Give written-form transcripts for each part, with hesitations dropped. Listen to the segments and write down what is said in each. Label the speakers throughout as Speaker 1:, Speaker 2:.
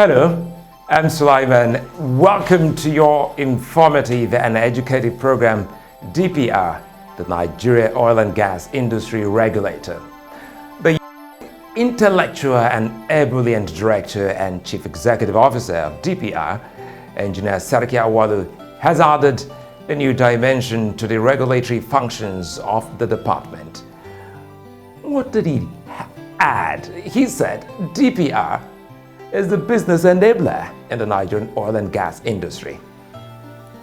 Speaker 1: Hello, I'm Sulaiman. Welcome to your informative and educative program, DPR, the Nigeria Oil and Gas Industry Regulator. The intellectual and ebullient director and chief executive officer of DPR, Engineer Sarki Awalu, has added a new dimension to the regulatory functions of the department. What did he add? He said DPR is the business enabler in the Nigerian oil and gas industry.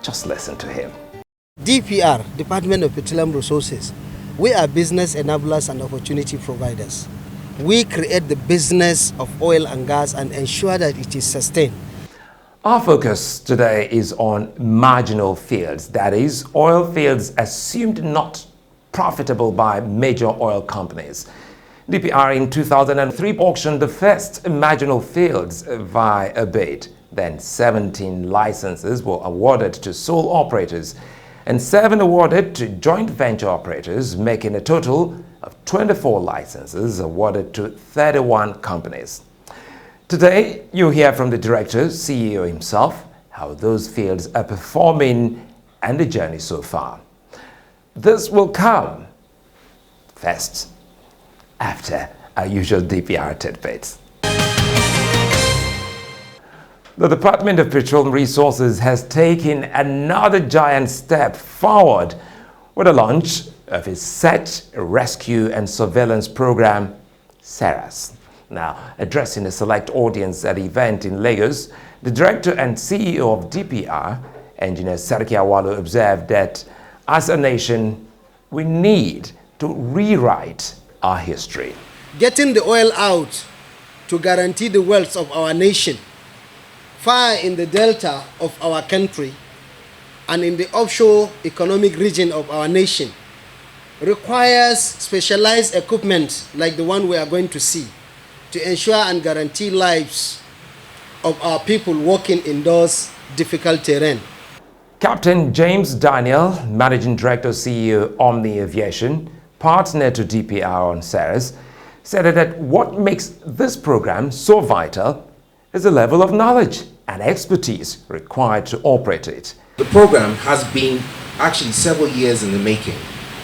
Speaker 1: Just listen to him.
Speaker 2: DPR, Department of Petroleum Resources, we are business enablers and opportunity providers. We create the business of oil and gas and ensure that it is sustained.
Speaker 1: Our focus today is on marginal fields, that is, oil fields assumed not profitable by major oil companies. DPR in 2003 auctioned the first marginal fields via a bid. Then 17 licenses were awarded to sole operators and 7 awarded to joint venture operators, making a total of 24 licenses awarded to 31 companies. Today, you'll hear from the director, CEO himself, how those fields are performing and the journey so far. This will come first, after our usual DPR tidbits. The Department of Petroleum Resources has taken another giant step forward with the launch of its Search, Rescue and Surveillance Program, SARAS. Now, addressing a select audience at the event in Lagos, the director and CEO of DPR, Engineer Sarki Awalu, observed that as a nation, we need to rewrite our history.
Speaker 2: Getting the oil out to guarantee the wealth of our nation, far in the delta of our country and in the offshore economic region of our nation, requires specialized equipment like the one we are going to see to ensure and guarantee lives of our people working in those difficult terrain.
Speaker 1: Captain James Daniel, Managing Director, CEO, Omni Aviation, partner to DPR on SARAS, said that what makes this program so vital is the level of knowledge and expertise required to operate it.
Speaker 3: The program has been actually several years in the making,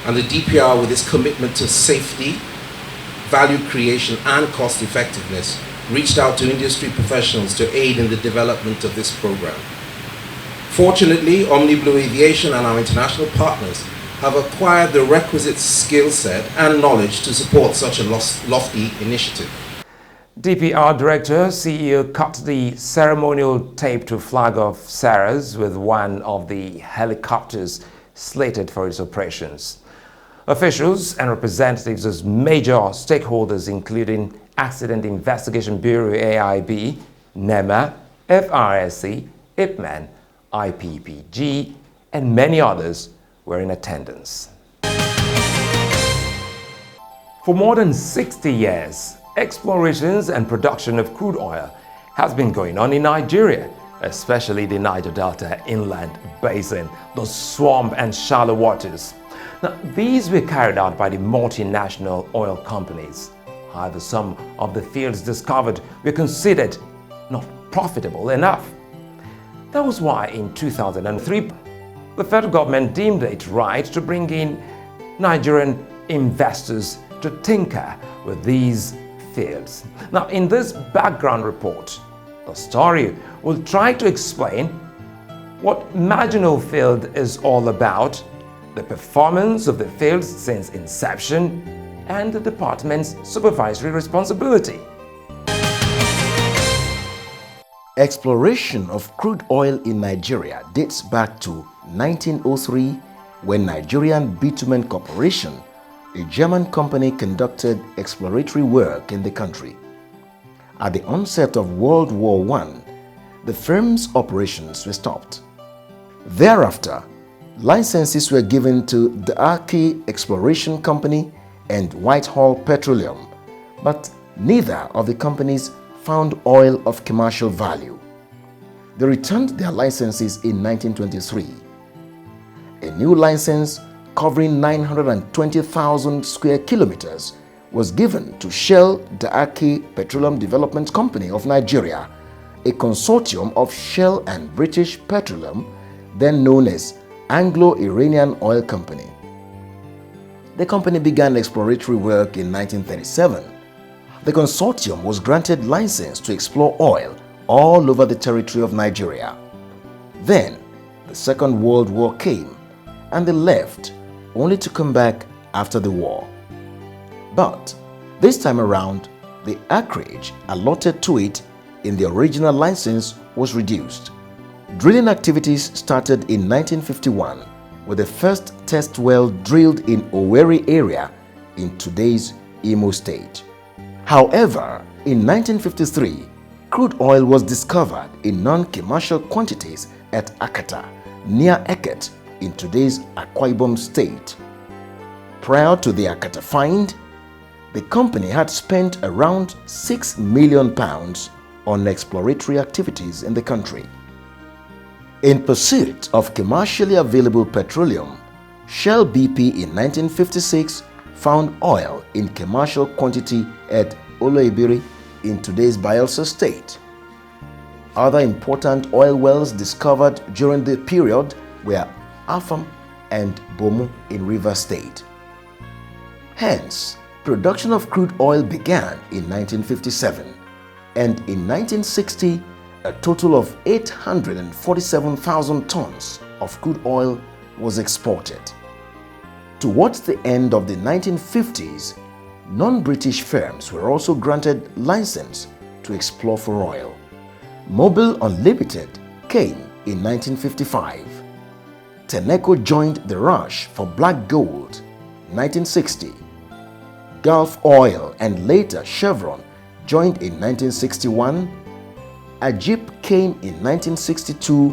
Speaker 3: and the DPR, with its commitment to safety, value creation and cost effectiveness, reached out to industry professionals to aid in the development of this program. Fortunately, Omni Blue Aviation and our international partners have acquired the requisite skill set and knowledge to support such a lofty initiative.
Speaker 1: DPR Director, CEO cut the ceremonial tape to flag off SARAS with one of the helicopters slated for its operations. Officials and representatives of major stakeholders including Accident Investigation Bureau AIB, NEMA, FRSC, IPMAN, IPPG, and many others were in attendance. For more than 60 years, explorations and production of crude oil has been going on in Nigeria, especially the Niger Delta inland basin, the swamp and shallow waters. Now, these were carried out by the multinational oil companies. However, some of the fields discovered were considered not profitable enough. That was why in 2003, the federal government deemed it right to bring in Nigerian investors to tinker with these fields. Now, in this background report, the story will try to explain what marginal field is all about, the performance of the fields since inception, and the department's supervisory responsibility.
Speaker 4: Exploration of crude oil in Nigeria dates back to 1903 when Nigerian Bitumen Corporation, a German company, conducted exploratory work in the country. At the onset of World War I, the firm's operations were stopped. Thereafter, licenses were given to the Aki Exploration Company and Whitehall Petroleum, but neither of the companies found oil of commercial value. They returned their licenses in 1923. A new license covering 920,000 square kilometers was given to Shell Daaki Petroleum Development Company of Nigeria a consortium of Shell and British Petroleum, then known as Anglo-Iranian Oil Company. The company began exploratory work in 1937. The consortium was granted license to explore oil all over the territory of Nigeria. Then, the Second World War came and they left, only to come back after the war. But this time around, the acreage allotted to it in the original license was reduced. Drilling activities started in 1951 with the first test well drilled in Owerri area in today's Imo State. However, in 1953, crude oil was discovered in non-commercial quantities at Akata, near Eket, in today's Akwa Ibom State. Prior to the Akata find, the company had spent around £6 million on exploratory activities in the country. In pursuit of commercially available petroleum, Shell BP in 1956 found oil in commercial quantity at Oloibiri in today's Bayelsa State. Other important oil wells discovered during the period were Afam and Bomu in Rivers State. Hence, production of crude oil began in 1957, and in 1960, a total of 847,000 tons of crude oil was exported. Towards the end of the 1950s, non-British firms were also granted license to explore for oil. Mobil Unlimited came in 1955. Tenneco joined the rush for black gold 1960. Gulf Oil and later Chevron joined in 1961. Ajip came in 1962,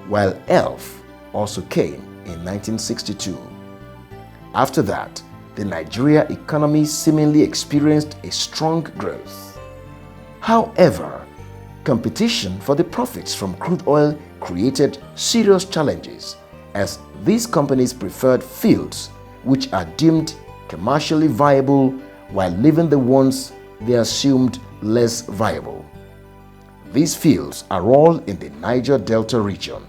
Speaker 4: while ELF also came in 1962. After that, the Nigeria economy seemingly experienced a strong growth. However, competition for the profits from crude oil created serious challenges, as these companies preferred fields which are deemed commercially viable while leaving the ones they assumed less viable. These fields are all in the Niger Delta region.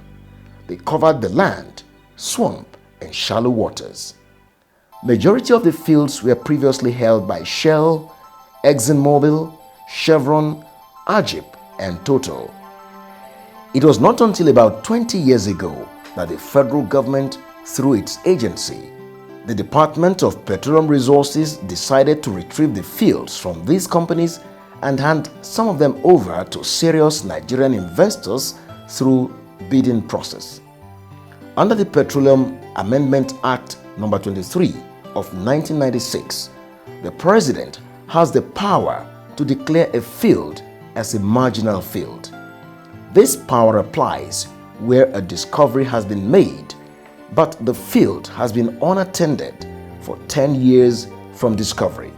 Speaker 4: They covered the land, swamp, and shallow waters. Majority of the fields were previously held by Shell, ExxonMobil, Chevron, Ajip, and Total. It was not until about 20 years ago that the federal government, through its agency, the Department of Petroleum Resources, decided to retrieve the fields from these companies and hand some of them over to serious Nigerian investors through bidding process. Under the Petroleum Amendment Act No. 23 of 1996, the President has the power to declare a field as a marginal field. This power applies where a discovery has been made, but the field has been unattended for 10 years from discovery.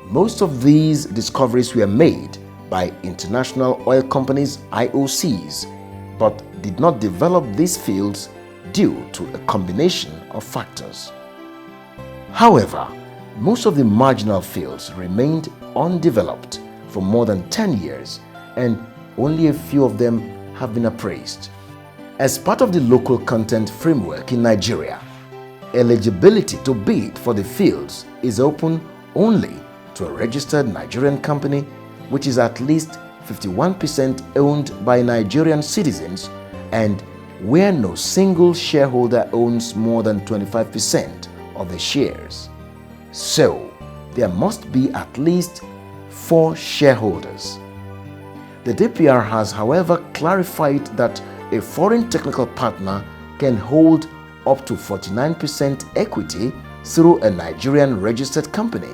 Speaker 4: Most of these discoveries were made by international oil companies, IOCs, but did not develop these fields due to a combination of factors. However, most of the marginal fields remained undeveloped for more than 10 years, and only a few of them have been appraised. As part of the local content framework in Nigeria, eligibility to bid for the fields is open only to a registered Nigerian company which is at least 51% owned by Nigerian citizens and where no single shareholder owns more than 25% of the shares. So, there must be at least 4 shareholders. The DPR has, however, clarified that a foreign technical partner can hold up to 49% equity through a Nigerian registered company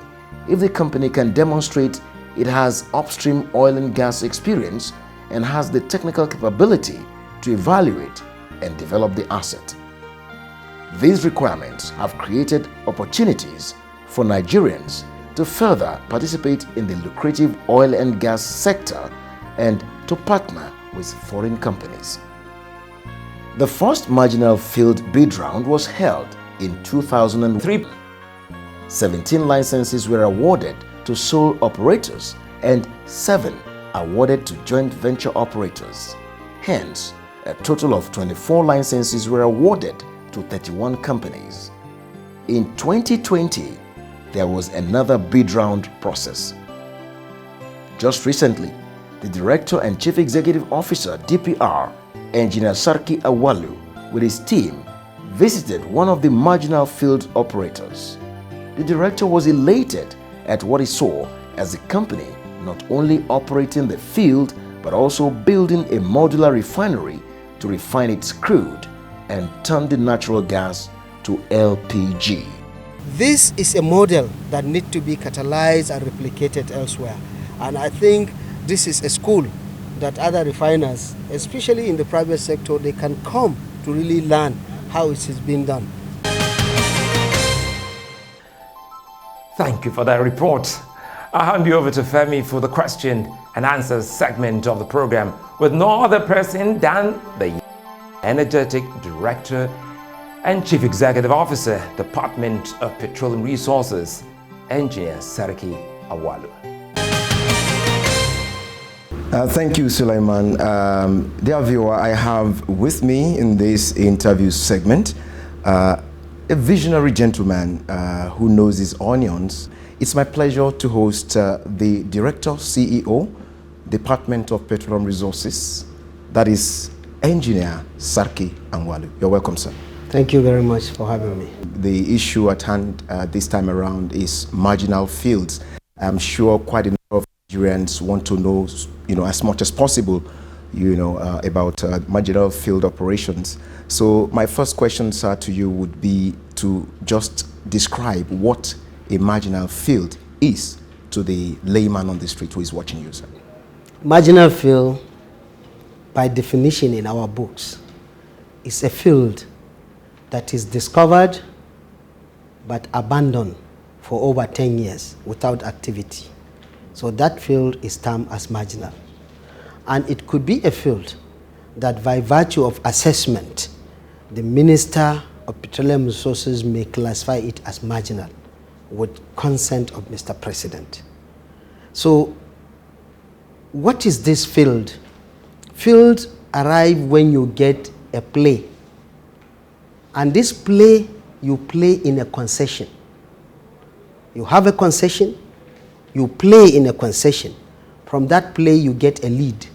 Speaker 4: if the company can demonstrate it has upstream oil and gas experience and has the technical capability to evaluate and develop the asset. These requirements have created opportunities for Nigerians to further participate in the lucrative oil and gas sector and to partner with foreign companies. The first marginal field bid round was held in 2003. 17 licenses were awarded to sole operators and 7 awarded to joint venture operators. Hence, a total of 24 licenses were awarded to 31 companies. In 2020, there was another bid round process. Just recently, the Director and Chief Executive Officer, DPR, Engineer Sarki Awalu, with his team, visited one of the marginal field operators. The director was elated at what he saw as the company not only operating the field but also building a modular refinery to refine its crude and turn the natural gas to LPG.
Speaker 2: This is a model that needs to be catalyzed and replicated elsewhere. And I think this is a school that other refiners, especially in the private sector, they can come to really learn how it is being done.
Speaker 1: Thank you for that report. I hand you over to Femi for the question and answer segment of the program with no other person than the energetic Director and Chief Executive Officer, Department of Petroleum Resources, Engineer Sarki Awalu.
Speaker 4: Thank you, Sulaiman. Dear viewer, I have with me in this interview segment a visionary gentleman who knows his onions. It's my pleasure to host the Director, CEO, Department of Petroleum Resources, that is Engineer Sarki Awalu. You're welcome, sir.
Speaker 2: Thank you very much for having me.
Speaker 4: The issue at hand this time around is marginal fields. I'm sure quite a number of Nigerians want to know, as much as possible, about marginal field operations. So my first question, sir, to you would be to just describe what a marginal field is to the layman on the street who is watching you, sir.
Speaker 2: Marginal field, by definition in our books, is a field that is discovered but abandoned for over 10 years without activity. So that field is termed as marginal. And it could be a field that by virtue of assessment, the Minister of Petroleum Resources may classify it as marginal with consent of Mr. President. So what is this field? Fields arrive when you get a play. And this play, you play in a concession. You have a concession, you play in a concession. From that play, you get a lead.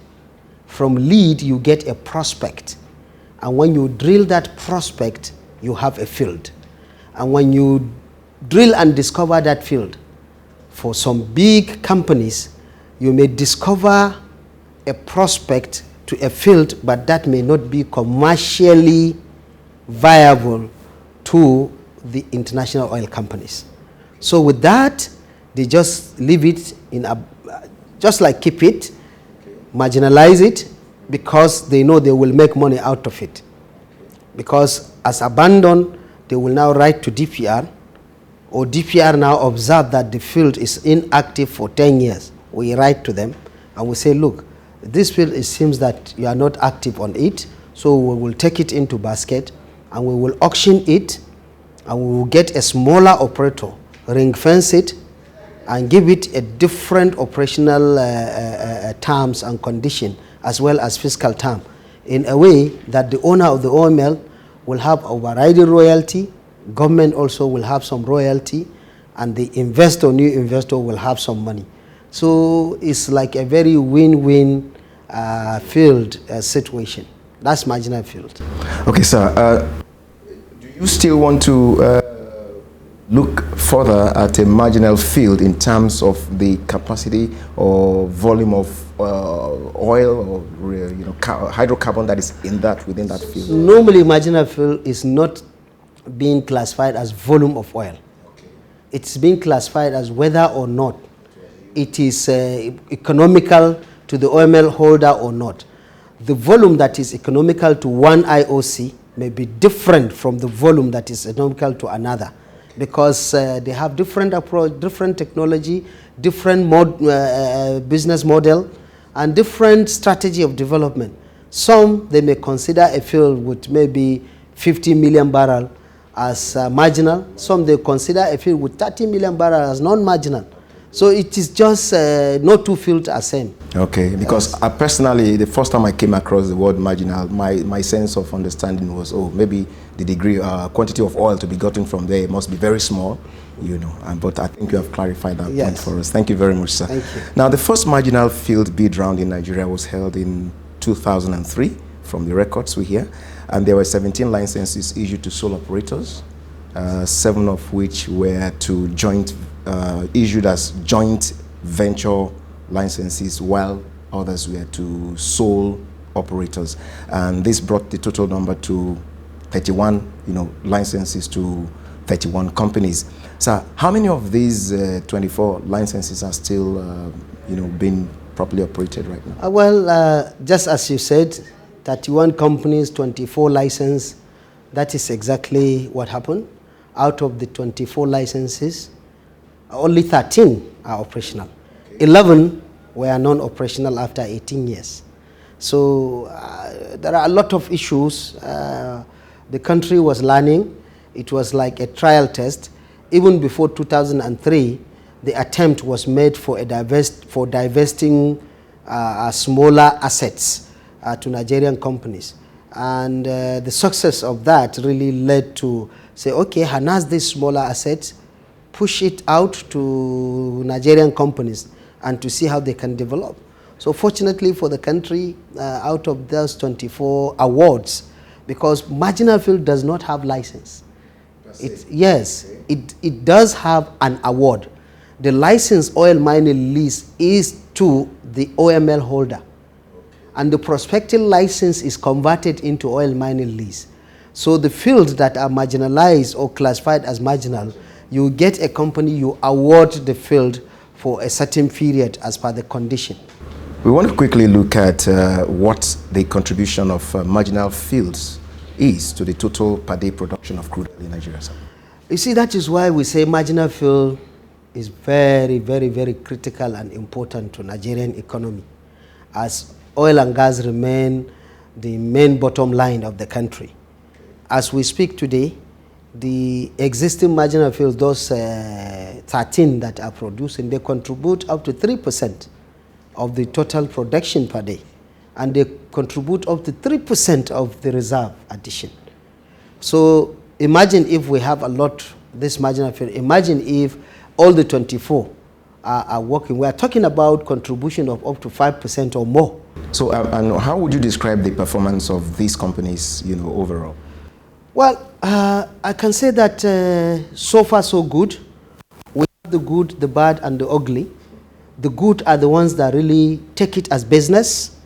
Speaker 2: From lead, you get a prospect. And when you drill that prospect, you have a field. And when you drill and discover that field, for some big companies, you may discover a prospect to a field, but that may not be commercially viable to the international oil companies. So with that, they just leave it in a, just like keep it, marginalize it, because they know they will make money out of it. Because as abandoned, they will now write to DPR, or DPR now observe that the field is inactive for 10 years. We write to them and we say, look, this field, it seems that you are not active on it, so we will take it into basket and we will auction it, and we will get a smaller operator, ring fence it, and give it a different operational terms and condition, as well as fiscal term, in a way that the owner of the OML will have overriding royalty, government also will have some royalty, and the investor, new investor, will have some money. So it's like a very win-win field situation. That's marginal field.
Speaker 4: Okay, sir. Do you still want to look further at a marginal field in terms of the capacity or volume of oil or hydrocarbon that is within that field?
Speaker 2: Normally, marginal field is not being classified as volume of oil.
Speaker 4: Okay.
Speaker 2: It's being classified as whether or not it is economical to the OML holder or not. The volume that is economical to one IOC may be different from the volume that is economical to another, because they have different approach, different technology, different business model, and different strategy of development. Some, they may consider a field with maybe 50 million barrel as marginal. Some, they consider a field with 30 million barrel as non-marginal. So it is just no two fields are same.
Speaker 4: Okay, because I personally, the first time I came across the word marginal, my sense of understanding was, oh, maybe the degree, quantity of oil to be gotten from there must be very small, you know. But I think you have clarified that point for us. Thank you very much, sir.
Speaker 2: Thank you.
Speaker 4: Now, the first marginal field bid round in Nigeria was held in 2003, from the records we hear, and there were 17 licenses issued to sole operators, 7 of which were to issued as joint venture licenses, while others were to sole operators, and this brought the total number to 31, licenses to 31 companies. So, how many of these 24 licenses are still, being properly operated right now?
Speaker 2: Just as you said, 31 companies, 24 licenses. That is exactly what happened. Out of the 24 licenses, only 13 are operational. 11 were non-operational after 18 years. So there are a lot of issues. The country was learning. It was like a trial test. Even before 2003, the attempt was made for divesting smaller assets to Nigerian companies. And the success of that really led to say, okay, harness these smaller assets, push it out to Nigerian companies and to see how they can develop. So fortunately for the country, out of those 24 awards, because marginal field does not have license. It does have an award. The license oil mining lease is to the OML holder. And the prospecting license is converted into oil mining lease. So the fields that are marginalized or classified as marginal, you get a company, you award the field for a certain period as per the condition.
Speaker 4: We want to quickly look at what the contribution of marginal fields is to the total per day production of crude oil in Nigeria.
Speaker 2: You see, that is why we say marginal field is very, very, very critical and important to Nigerian economy, as oil and gas remain the main bottom line of the country. As we speak today, the existing marginal fields, those 13 that are producing, they contribute up to 3% of the total production per day. And they contribute up to 3% of the reserve addition. So imagine if we have a lot, this marginal field, imagine if all the 24 are working. We are talking about contribution of up to 5% or more.
Speaker 4: So and how would you describe the performance of these companies, overall?
Speaker 2: Well, I can say that so far so good. We have the good, the bad, and the ugly. The good are the ones that really take it as business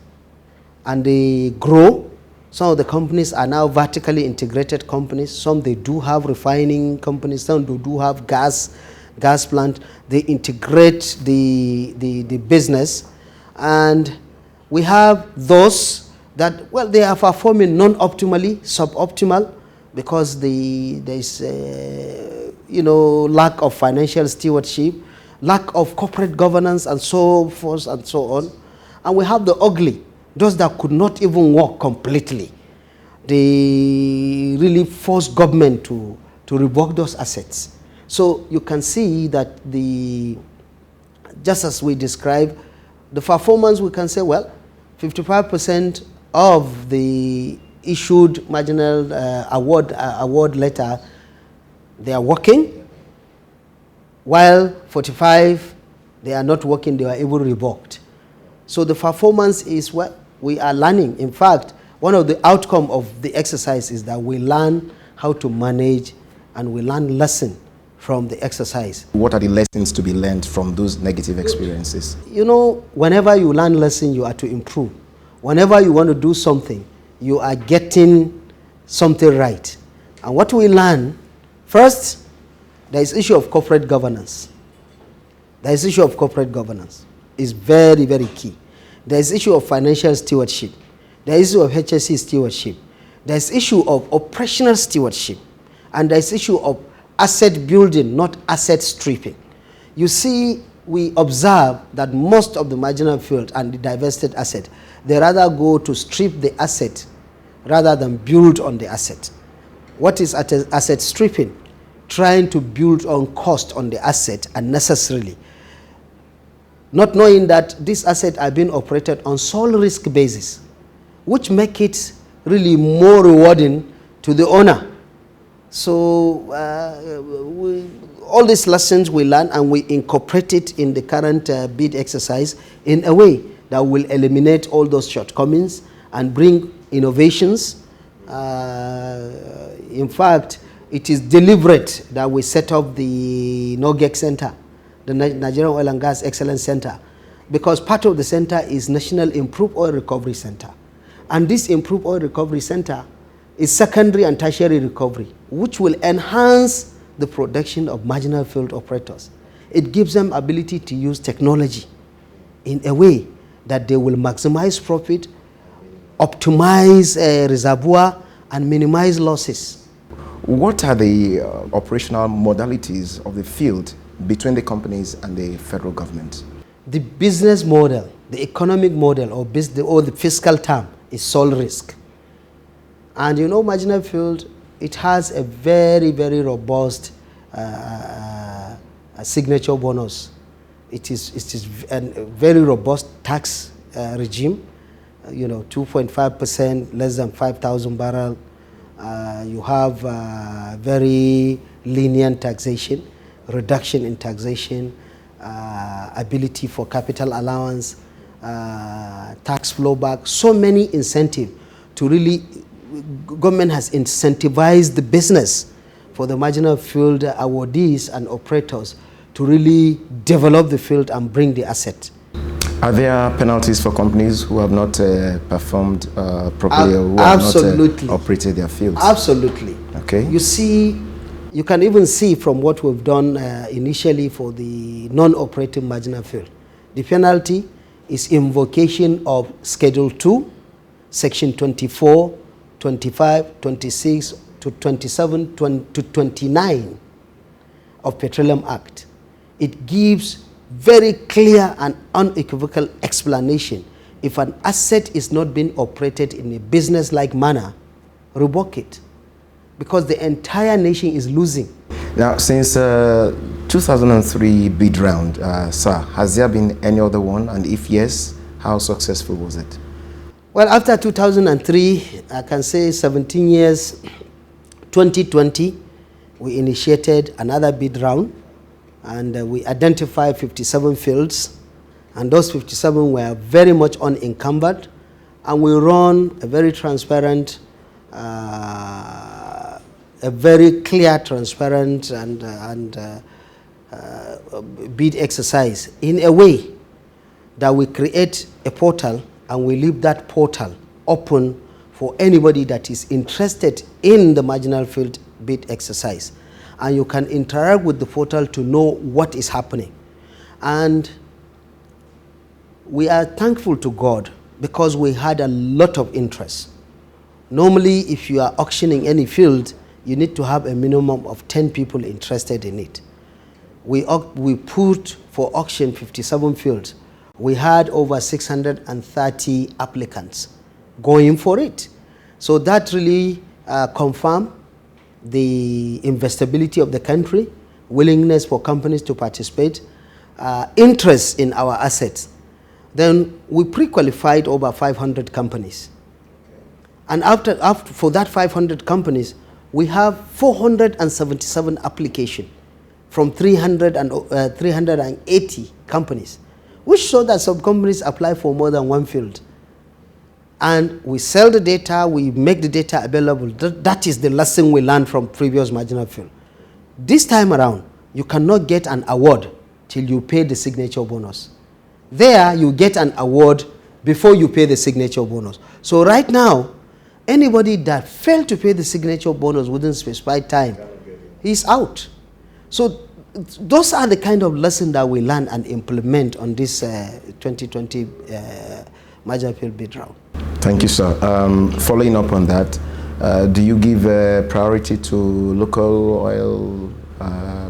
Speaker 2: and they grow. Some of the companies are now vertically integrated companies. Some they do have refining companies. Some they do have gas plant. They integrate the business. And we have those that, well, they are performing non-optimally, suboptimal, because there is lack of financial stewardship, lack of corporate governance, and so forth and so on. And we have the ugly, those that could not even work completely. They really force government to revoke those assets. So you can see that just as we described, the performance, we can say, well, 55% of the issued marginal award letter, they are working, while 45, they are not working, they are even revoked. So the performance is what we are learning. In fact, one of the outcomes of the exercise is that we learn how to manage and we learn lesson from the exercise.
Speaker 4: What are the lessons to be learned from those negative experiences?
Speaker 2: Whenever you learn lesson, you are to improve. Whenever you want to do something, you are getting something right. And what we learn, first, there is issue of corporate governance. There is issue of corporate governance. It's very, very key. There is issue of financial stewardship. There is issue of HSE stewardship. There is issue of operational stewardship. And there is issue of asset building, not asset stripping. You see, we observe that most of the marginal field and the divested asset, they rather go to strip the asset rather than build on the asset. What is asset stripping? Trying to build on cost on the asset unnecessarily. not knowing that these assets are being operated on sole risk basis, which make it really more rewarding to the owner. So all these lessons we learn and we incorporate it in the current bid exercise in a way that will eliminate all those shortcomings and bring innovations. In fact, it is deliberate that we set up the NOGEC Center, the Nigerian Oil and Gas Excellence Center, because part of the center is National Improved Oil Recovery Center. And this Improved Oil Recovery Center is secondary and tertiary recovery, which will enhance the production of marginal field operators. It gives them ability to use technology in a way that they will maximize profit, optimize reservoir, and minimize losses.
Speaker 4: What are the operational modalities of the field between the companies and the federal government?
Speaker 2: The business model, the economic model, or the fiscal term is sole risk. And you know, marginal field, it has a very, very robust signature bonus. It is a very robust tax regime. You know, 2.5%, less than 5,000 barrels. You have very lenient taxation, reduction in taxation, ability for capital allowance, tax flow back, so many incentives to really, government has incentivized the business for the marginal field awardees and operators to really develop the field and bring the asset.
Speaker 4: Are there penalties for companies who have not performed properly or who
Speaker 2: absolutely.
Speaker 4: have not operated their fields?
Speaker 2: Absolutely.
Speaker 4: Okay.
Speaker 2: You see, you can even see from what we've done initially for the non-operating marginal field. The penalty is invocation of Schedule 2, Section 24, 25, 26 to 27 to 29 of Petroleum Act. It gives very clear and unequivocal explanation. If an asset is not being operated in a business-like manner, revoke it, because the entire nation is losing.
Speaker 4: Now, since 2003 bid round, sir, has there been any other one? And if yes, how successful was it?
Speaker 2: Well, after 2003, I can say 17 years, 2020, we initiated another bid round, and we identified 57 fields, and those 57 were very much unencumbered, and we run a very transparent, a very clear, transparent, and bid exercise in a way that we create a portal and we leave that portal open for anybody that is interested in the marginal field bid exercise. And you can interact with the portal to know what is happening. And we are thankful to God because we had a lot of interest. Normally, if you are auctioning any field, you need to have a minimum of 10 people interested in it. We put for auction 57 fields. We had over 630 applicants going for it. So that really confirmed the investability of the country, willingness for companies to participate, interest in our assets. Then we pre-qualified over 500 companies. And after for that 500 companies, we have 477 applications from 380 companies, which show that some companies apply for more than one field. And we sell the data, we make the data available. That is the lesson we learned from previous marginal field. This time around, you cannot get an award till you pay the signature bonus. There, you get an award before you pay the signature bonus. So right now, anybody that failed to pay the signature bonus within specified time, he's out. So those are the kind of lessons that we learn and implement on this 2020 marginal field bid round.
Speaker 4: Thank you, sir. Following up on that, do you give priority to local oil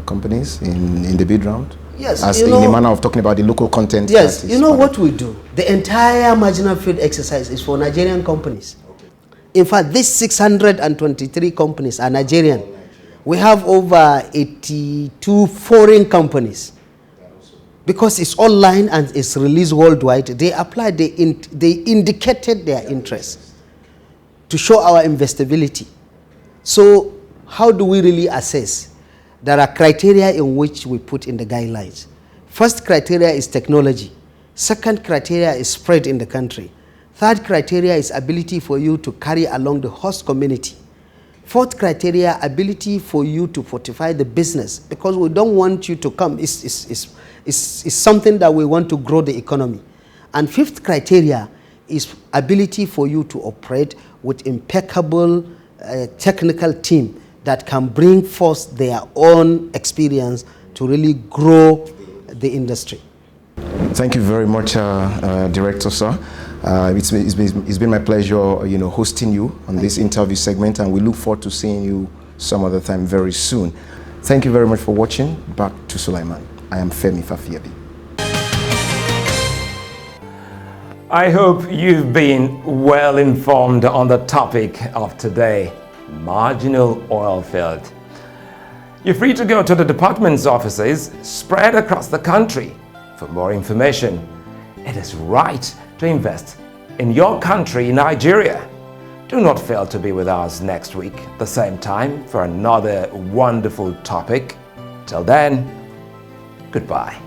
Speaker 4: companies in the bid round?
Speaker 2: Yes.
Speaker 4: As in the manner of talking about the local content.
Speaker 2: Yes, you know what we do? The entire marginal field exercise is for Nigerian companies. Okay. In fact, these 623 companies are Nigerian. We have over 82 foreign companies. because it's online and it's released worldwide, they applied, they indicated their interest to show our investability. So how do we really assess? There are criteria in which we put in the guidelines. First criteria is technology. Second criteria is spread in the country. Third criteria is ability for you to carry along the host community. Fourth criteria, ability for you to fortify the business, because we don't want you to come. It's something that we want to grow the economy. And fifth criteria is ability for you to operate with impeccable technical team that can bring forth their own experience to really grow the industry.
Speaker 4: Thank you very much, Director, sir. It's been my pleasure, hosting you on this interview segment, and we look forward to seeing you some other time very soon. Thank you very much for watching. Back to Sulaiman. I am Femi Fafiebi.
Speaker 1: I hope you've been well informed on the topic of today, marginal oil field. You're free to go to the department's offices spread across the country for more information. It is right to invest in your country, Nigeria. Do not fail to be with us next week, the same time, for another wonderful topic. Till then, goodbye.